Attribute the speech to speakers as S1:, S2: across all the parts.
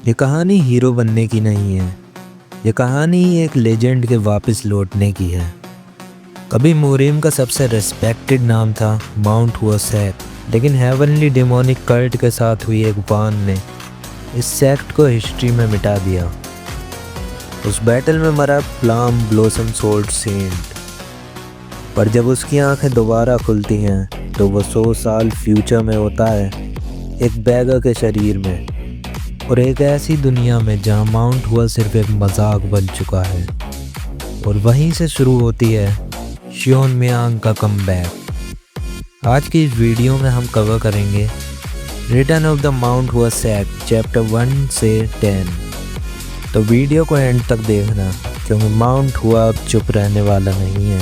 S1: ये कहानी हीरो बनने की नहीं है। ये कहानी एक लेजेंड के वापस लौटने की है। कभी मोरेम का सबसे रेस्पेक्टेड नाम था माउंट हुआ सेक्ट, लेकिन हेवनली डेमोनिक कल्ट के साथ हुई एक वान ने इस सेक्ट को हिस्ट्री में मिटा दिया। उस बैटल में मरा प्लाम ब्लॉसम सोल्ड सेंट, पर जब उसकी आंखें दोबारा खुलती हैं तो वो 100 साल फ्यूचर में होता है, एक बैगर के शरीर में और एक ऐसी दुनिया में जहां माउंट हुआ सिर्फ एक मजाक बन चुका है। और वहीं से शुरू होती है शियोन मियांग का कमबैक। आज की इस वीडियो में हम कवर करेंगे रिटर्न ऑफ द माउंट हुआ सेक्ट चैप्टर 1 से 10। तो वीडियो को एंड तक देखना, क्योंकि माउंट हुआ अब चुप रहने वाला नहीं है।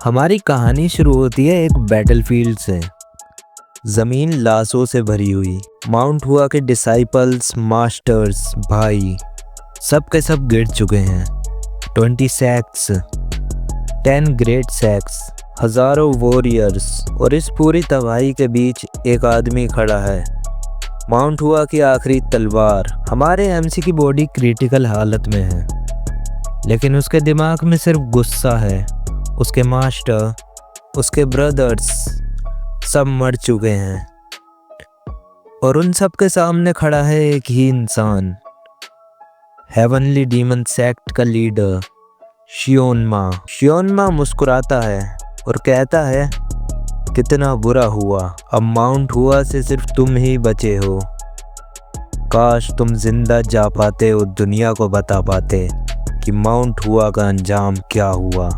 S1: हमारी कहानी शुरू होती है एक बैटलफील्ड से, ज़मीन लाशों से भरी हुई। माउंट हुआ के डिसाइपल्स, मास्टर्स, भाई सब के सब गिर चुके हैं। 20 सैक्स, 10 ग्रेट सैक्स, हज़ारों वॉरियर्स, और इस पूरी तबाही के बीच एक आदमी खड़ा है, माउंट हुआ की आखिरी तलवार। हमारे एमसी की बॉडी क्रिटिकल हालत में है, लेकिन उसके दिमाग में सिर्फ गुस्सा है। उसके मास्टर, उसके ब्रदर्स सब मर चुके हैं, और उन सब के सामने खड़ा है एक ही इंसान, हेवनली डीमन सेक्ट का लीडर शियोन मा। शियोन मा मुस्कुराता है और कहता है, कितना बुरा हुआ, अब माउंट हुआ से सिर्फ तुम ही बचे हो। काश तुम जिंदा जा पाते और दुनिया को बता पाते कि माउंट हुआ का अंजाम क्या हुआ,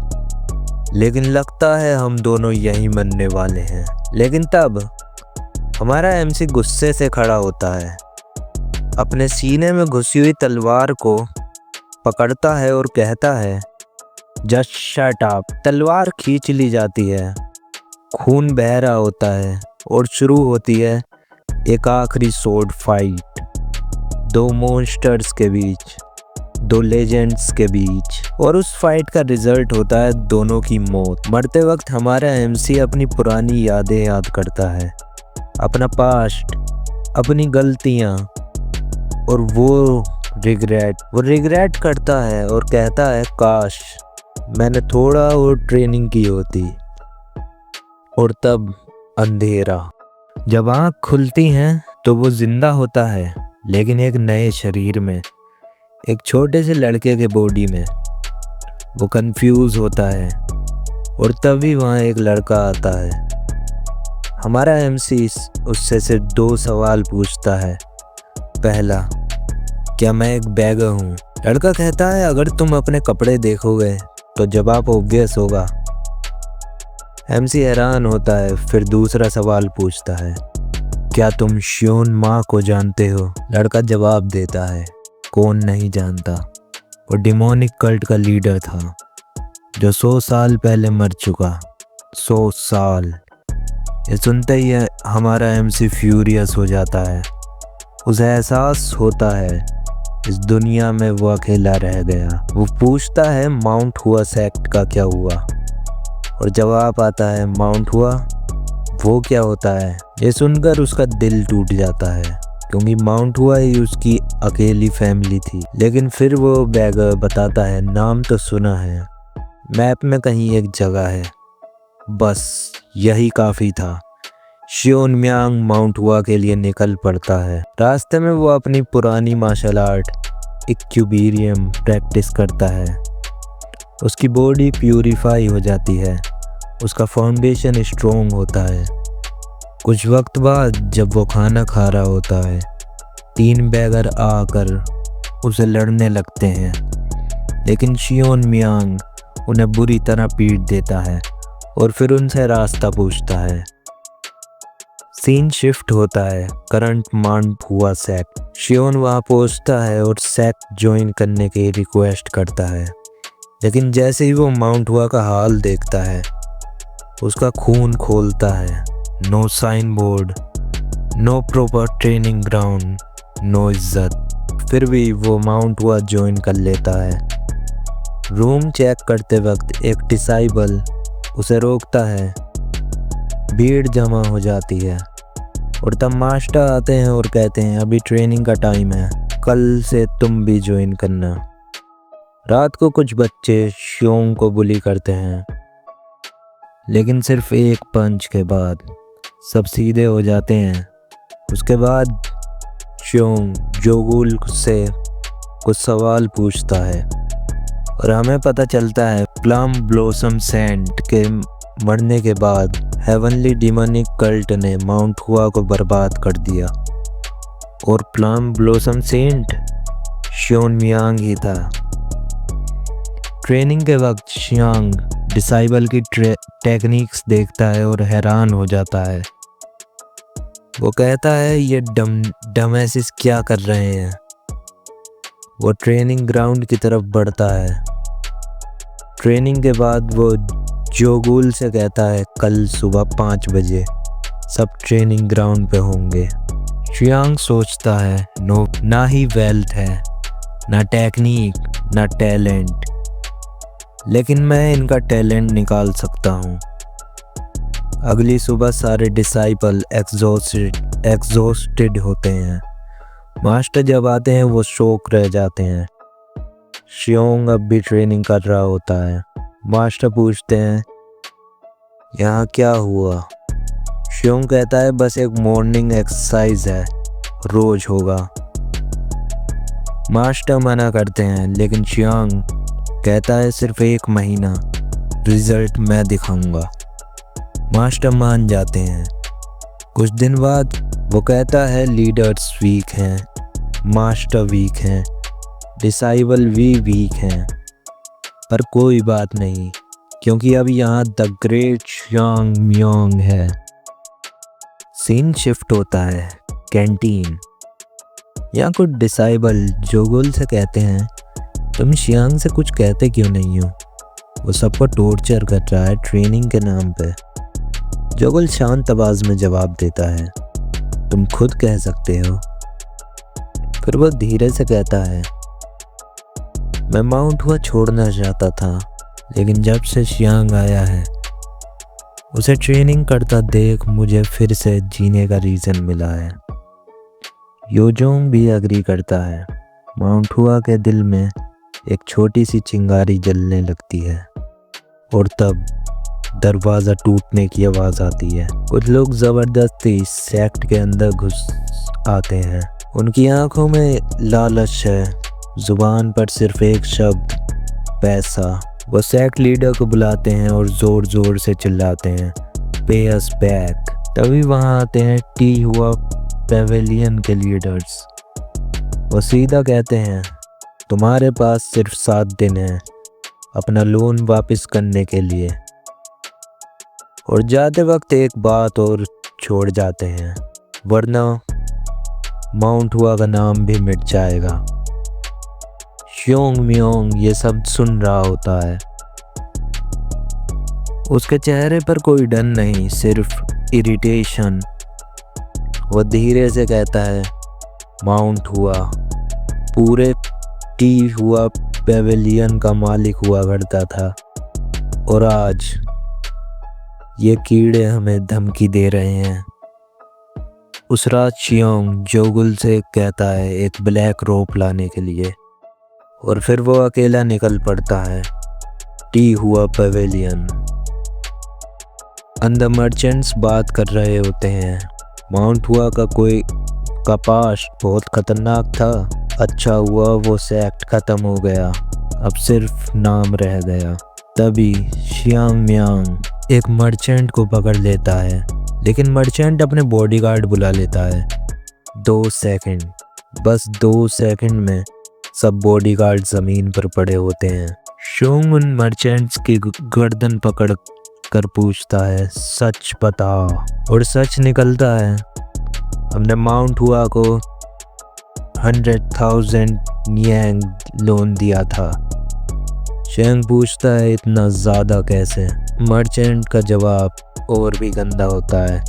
S1: लेकिन लगता है हम दोनों यहीं मरने वाले हैं। लेकिन तब हमारा एमसी गुस्से से खड़ा होता है, अपने सीने में घुसी हुई तलवार को पकड़ता है और कहता है, जस्ट शट अप। तलवार खींच ली जाती है, खून बह रहा होता है और शुरू होती है एक आखिरी स्वॉर्ड फाइट, दो मॉन्स्टर्स के बीच, दो लेजेंड्स के बीच। और उस फाइट का रिजल्ट होता है दोनों की मौत। मरते वक्त हमारा एमसी अपनी पुरानी यादें याद करता है, अपना पास्ट, अपनी गलतियां, और वो रिग्रेट करता है और कहता है, काश मैंने थोड़ा और ट्रेनिंग की होती। और तब अंधेरा। जब आँख खुलती हैं तो वो जिंदा होता है, लेकिन एक नए शरीर में, एक छोटे से लड़के के बॉडी में। वो कंफ्यूज होता है और तभी वहाँ एक लड़का आता है। हमारा एमसी उससे सिर्फ 2 सवाल पूछता है। पहला, क्या मैं एक बैगर हूँ? लड़का कहता है, अगर तुम अपने कपड़े देखोगे तो जवाब ऑब्वियस होगा। एमसी हैरान होता है, फिर दूसरा सवाल पूछता है, क्या तुम शियोन मा को जानते हो? लड़का जवाब देता है, कौन नहीं जानता, वो डेमोनिक कल्ट का लीडर था जो 100 साल पहले मर चुका। 100 साल। ये सुनते ही हमारा एमसी फ्यूरियस हो जाता है। उसे एहसास होता है इस दुनिया में वो अकेला रह गया। वो पूछता है, माउंट हुआ सेक्ट का क्या हुआ? और जवाब आता है, माउंट हुआ वो क्या होता है? ये सुनकर उसका दिल टूट जाता है, क्योंकि माउंट हुआ ही उसकी अकेली फैमिली थी। लेकिन फिर वो बैगर बताता है, नाम तो सुना है, मैप में कहीं एक जगह है, बस यही काफ़ी था। शियोन मियांग माउंट हुआ के लिए निकल पड़ता है। रास्ते में वो अपनी पुरानी मार्शल आर्ट इक्विलिब्रियम प्रैक्टिस करता है। उसकी बॉडी प्यूरिफाई हो जाती है, उसका फाउंडेशन स्ट्रोंग होता है। कुछ वक्त बाद जब वो खाना खा रहा होता है, 3 बैगर आकर उसे लड़ने लगते हैं, लेकिन शियोन मियांग उन्हें बुरी तरह पीट देता है और फिर उनसे रास्ता पूछता है। सीन शिफ्ट होता है करंट माउंट हुआ सेक्ट। शियोन वहाँ पहुँचता है और सेक्ट ज्वाइन करने की रिक्वेस्ट करता है, लेकिन जैसे ही वो माउंट हुआ का हाल देखता है, उसका खून खोलता है। No sign board, no proper training ground, no इज्जत। फिर भी वो माउंट हुआ ज्वाइन कर लेता है। रूम चेक करते वक्त एक डिसाइबल उसे रोकता है। भीड़ जमा हो जाती है और तब मास्टर आते हैं और कहते हैं अभी ट्रेनिंग का टाइम है, कल से तुम भी ज्वाइन करना। रात को कुछ बच्चे शियोंग को बुली करते हैं, लेकिन सिर्फ एक पंच के बाद सब सीधे हो जाते हैं। उसके बाद शियोंग जोगुल से कुछ सवाल पूछता है और हमें पता चलता है प्लम ब्लॉसम सेंट के मरने के बाद हेवनली डिमोनिक कल्ट ने माउंट हुआ को बर्बाद कर दिया और प्लम ब्लॉसम सेंट शियोन मियांग ही था। ट्रेनिंग के वक्त शियांग डिसाइबल की टेक्निक्स देखता है और हैरान हो जाता है। वो कहता है ये डमैसिस क्या कर रहे हैं। वो ट्रेनिंग ग्राउंड की तरफ बढ़ता है। ट्रेनिंग के बाद वो जोगुल से कहता है कल सुबह 5 बजे सब ट्रेनिंग ग्राउंड पे होंगे। शियांग सोचता है ना ही वेल्थ है, ना टेक्निक, ना टैलेंट, लेकिन मैं इनका टैलेंट निकाल सकता हूँ। अगली सुबह सारे डिसाइपल एग्जॉस्टेड होते हैं। मास्टर जब आते हैं वो शौक रह जाते हैं। शियोंग अब भी ट्रेनिंग कर रहा होता है। मास्टर पूछते हैं यहाँ क्या हुआ। शियोंग कहता है बस एक मॉर्निंग एक्सरसाइज है, रोज होगा। मास्टर मना करते हैं, लेकिन शियोंग कहता है सिर्फ 1 महीना, रिजल्ट मैं दिखाऊंगा। मास्टर मान जाते हैं। कुछ दिन बाद वो कहता है लीडर्स वीक हैं, मास्टर वीक हैं, डिसाइबल भी वीक हैं, पर कोई बात नहीं, क्योंकि अब यहाँ द ग्रेट शियांग मियांग है। सीन शिफ्ट होता है कैंटीन। यहाँ कुछ डिसाइबल जोगुल से कहते हैं तुम शियांग से कुछ कहते क्यों नहीं हो, वो सबको टॉर्चर कर रहा है ट्रेनिंग के नाम पे। जोगुल शांत आवाज में जवाब देता है तुम खुद कह सकते हो। फिर वो धीरे से कहता है मैं माउंट हुआ छोड़ना चाहता था, लेकिन जब से शियांग आया है उसे ट्रेनिंग करता देख मुझे फिर से जीने का रीज़न मिला है। योजोंग भी एग्री करता है। माउंट हुआ के दिल में एक छोटी सी चिंगारी जलने लगती है और तब दरवाज़ा टूटने की आवाज़ आती है। कुछ लोग ज़बरदस्ती सेक्ट के अंदर घुस आते हैं। उनकी आंखों में लालच है, जुबान पर सिर्फ एक शब्द पैसा। वो सेक्ट लीडर को बुलाते हैं और ज़ोर ज़ोर से चिल्लाते हैं पे अस बैक। तभी वहाँ आते हैं टी हुआ पेवेलियन के लीडर्स। वो सीधा कहते हैं तुम्हारे पास सिर्फ 7 दिन है अपना लोन वापस करने के लिए, और जाते वक्त एक बात और छोड़ जाते हैं, वरना माउंट हुआ का नाम भी मिट जाएगा। शियोंग मियांग ये सब सुन रहा होता है। उसके चेहरे पर कोई डर नहीं, सिर्फ इरिटेशन। वो धीरे से कहता है माउंट हुआ पूरे टी हुआ पेवेलियन का मालिक हुआ करता था, और आज ये कीड़े हमें धमकी दे रहे हैं। उस रात शियोंग जोगुल से कहता है एक ब्लैक रोप लाने के लिए, और फिर वो अकेला निकल पड़ता है टी हुआ पेवेलियन। अंदर मर्चेंट्स बात कर रहे होते हैं। माउंट हुआ का पास्ट बहुत खतरनाक था, अच्छा हुआ वो सेक्ट खत्म हो गया, अब सिर्फ नाम रह गया। तभी शियांग मियांग एक मर्चेंट को पकड़ लेता है, लेकिन मर्चेंट अपने बॉडीगार्ड बुला लेता है। 2 सेकंड, बस 2 सेकंड में सब बॉडीगार्ड जमीन पर पड़े होते हैं। शियोंग उन मर्चेंट्स की गर्दन पकड़ कर पूछता है सच बता, और सच निकलता है हमने माउंट हुआ को 100,000 नियांग लोन दिया था। शियांग पूछता है इतना ज़्यादा कैसे। मर्चेंट का जवाब और भी गंदा होता है,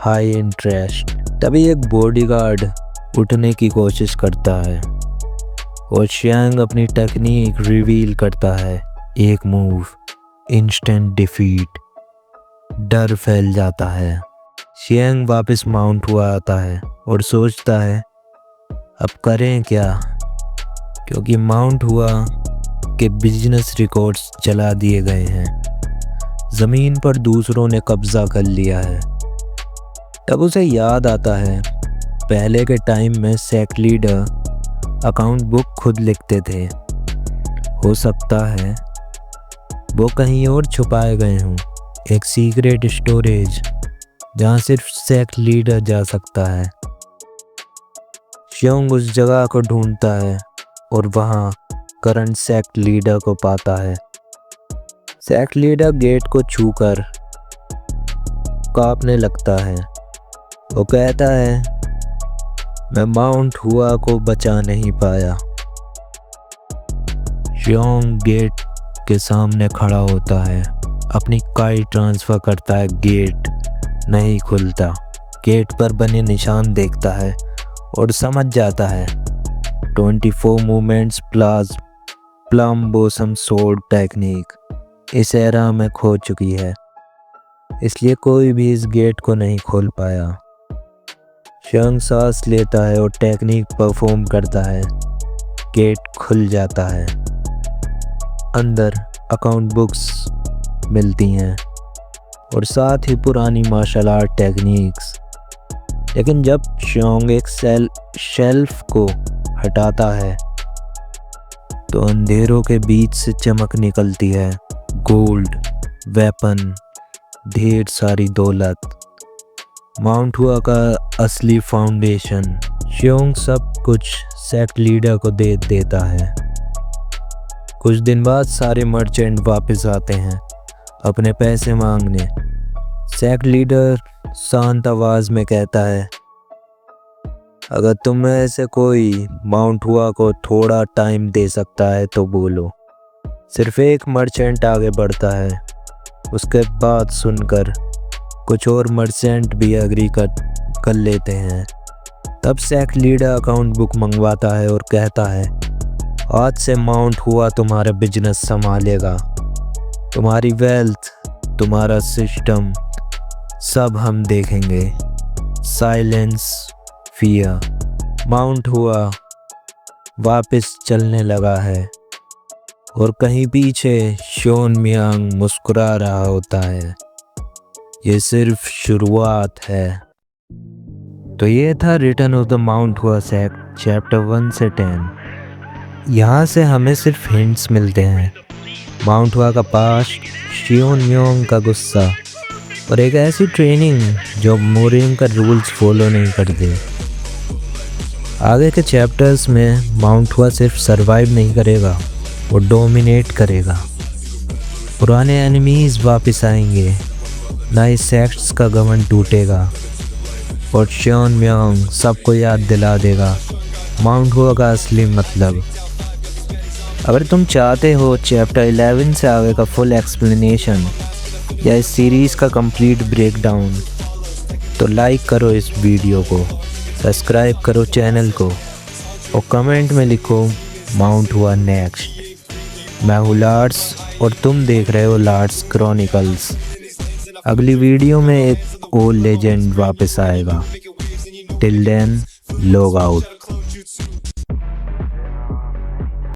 S1: हाई इंटरेस्ट। तभी एक बॉडीगार्ड उठने की कोशिश करता है और शियांग अपनी टेक्निक रिवील करता है। एक मूव, इंस्टेंट डिफीट। डर फैल जाता है। शियांग वापस माउंट हुआ आता है और सोचता है अब करें क्या, क्योंकि माउंट हुआ के बिजनेस रिकॉर्ड्स जला दिए गए हैं। ज़मीन पर दूसरों ने कब्ज़ा कर लिया है। तब उसे याद आता है पहले के टाइम में सेक्ट लीडर अकाउंट बुक खुद लिखते थे। हो सकता है वो कहीं और छुपाए गए हों, एक सीक्रेट स्टोरेज जहाँ सिर्फ सेक्ट लीडर जा सकता है। शियोंग उस जगह को ढूंढता है और वहाँ करंट सेक्ट लीडर को पाता है। सेक्ट लीडर गेट को छूकर कांपने लगता है। वो कहता है मैं माउंट हुआ को बचा नहीं पाया। शियोंग गेट के सामने खड़ा होता है, अपनी काई ट्रांसफ़र करता है। गेट नहीं खुलता। गेट पर बने निशान देखता है और समझ जाता है 24 movements plus plum blossom sword technique इस एरा में खो चुकी है, इसलिए कोई भी इस गेट को नहीं खोल पाया। शियोंग सांस लेता है और टेक्निक परफॉर्म करता है। गेट खुल जाता है। अंदर अकाउंट बुक्स मिलती हैं और साथ ही पुरानी मार्शल आर्ट टेक्निक्स। लेकिन जब शियोंग एक शेल्फ को हटाता है तो अंधेरों के बीच से चमक निकलती है। गोल्ड, वेपन, ढेर सारी दौलत, माउंट हुआ का असली फाउंडेशन। शियोंग सब कुछ सेक्ट लीडर को दे देता है। कुछ दिन बाद सारे मर्चेंट वापस आते हैं अपने पैसे मांगने। सेक्ट लीडर शांत आवाज में कहता है अगर तुम में से कोई माउंट हुआ को थोड़ा टाइम दे सकता है तो बोलो। सिर्फ एक मर्चेंट आगे बढ़ता है। उसके बाद सुनकर कुछ और मर्चेंट भी एग्री कर लेते हैं। तब सेक्ट लीडर अकाउंट बुक मंगवाता है और कहता है आज से माउंट हुआ तुम्हारा बिजनेस संभालेगा, तुम्हारी वेल्थ, तुम्हारा सिस्टम सब हम देखेंगे। Silence, fear. माउंट हुआ वापस चलने लगा है और कहीं पीछे शोन मियांग मुस्कुरा रहा होता है। ये सिर्फ शुरुआत है। तो ये था रिटर्न ऑफ द माउंट हुआ सेक्ट चैप्टर 1 से 10। यहाँ से हमें सिर्फ हिंट्स मिलते हैं। माउंट हुआ का पास्ट, शियोन मियांग का गुस्सा और एक ऐसी ट्रेनिंग जो मोरिंग का रूल्स फॉलो नहीं करते। आगे के चैप्टर्स में माउंट हुआ सिर्फ सरवाइव नहीं करेगा, वो डोमिनेट करेगा। पुराने एनिमीज वापस आएंगे, नए सेक्ट्स का घमंड टूटेगा और शियोन मियांग सबको याद दिला देगा माउंट हुआ का असली मतलब। अगर तुम चाहते हो चैप्टर 11 से आगे का फुल एक्सप्लेनेशन या इस सीरीज़ का कंप्लीट ब्रेकडाउन तो लाइक करो इस वीडियो को, सब्सक्राइब करो चैनल को और कमेंट में लिखो माउंट हुआ नेक्स्ट। मैं हूँ लार्स और तुम देख रहे हो लार्स क्रॉनिकल्स। अगली वीडियो में एक और लेजेंड वापस आएगा। Till then, log out.